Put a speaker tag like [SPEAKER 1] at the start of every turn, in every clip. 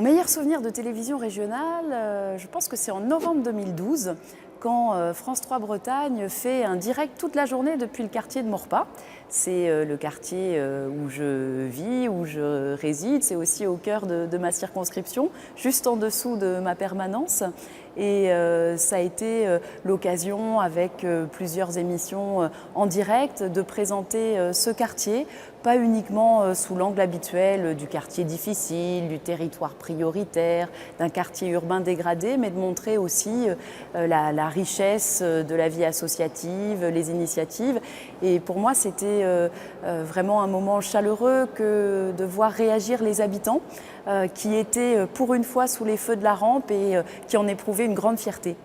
[SPEAKER 1] Mon meilleur souvenir de télévision régionale, je pense que c'est en novembre 2012, quand France 3 Bretagne fait un direct toute la journée depuis le quartier de Maurepas. C'est le quartier où je vis, où je réside. C'est aussi au cœur de ma circonscription, juste en dessous de ma permanence. Et ça a été l'occasion, avec plusieurs émissions en direct, de présenter ce quartier, pas uniquement sous l'angle habituel du quartier difficile, du territoire prioritaire, d'un quartier urbain dégradé, mais de montrer aussi la richesse de la vie associative, les initiatives. Et pour moi, c'était vraiment un moment chaleureux que de voir réagir les habitants qui étaient pour une fois sous les feux de la rampe et qui en éprouvaient une grande fierté.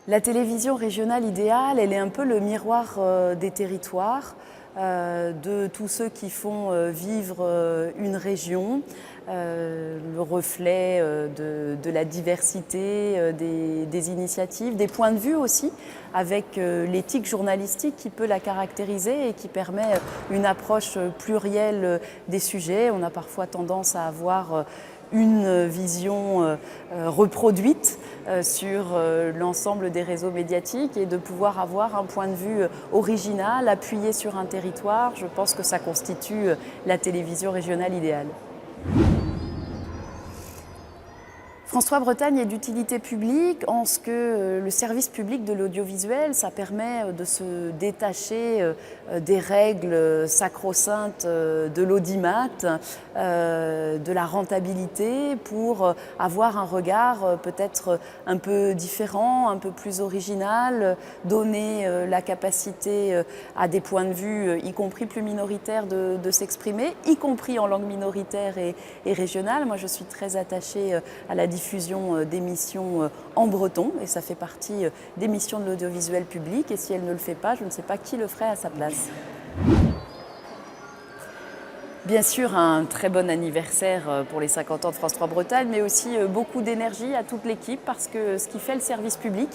[SPEAKER 1] La télévision régionale idéale, elle est un peu le miroir des territoires, de tous ceux qui font vivre une région, le reflet de la diversité des initiatives, des points de vue aussi, avec l'éthique journalistique qui peut la caractériser et qui permet une approche plurielle des sujets. On a parfois tendance à avoir une vision reproduite sur l'ensemble des réseaux médiatiques, et de pouvoir avoir un point de vue original, appuyé sur un territoire. Je pense que ça constitue la télévision régionale idéale. France 3 Bretagne est d'utilité publique en ce que le service public de l'audiovisuel, ça permet de se détacher des règles sacro-saintes de l'audimat, de la rentabilité, pour avoir un regard peut-être un peu différent, un peu plus original, donner la capacité à des points de vue, y compris plus minoritaires, de s'exprimer, y compris en langue minoritaire et régionale. Moi, je suis très attachée à la diffusion d'émissions en breton, et ça fait partie des missions de l'audiovisuel public, et si elle ne le fait pas, je ne sais pas qui le ferait à sa place. Bien sûr, un très bon anniversaire pour les 50 ans de France 3 Bretagne, mais aussi beaucoup d'énergie à toute l'équipe, parce que ce qui fait le service public,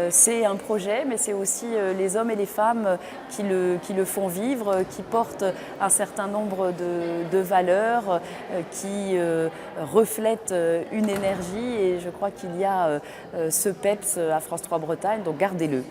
[SPEAKER 1] c'est un projet, mais c'est aussi les hommes et les femmes qui le font vivre, qui portent un certain nombre de valeurs, qui reflètent une énergie, et je crois qu'il y a ce PEPS à France 3 Bretagne, donc gardez-le.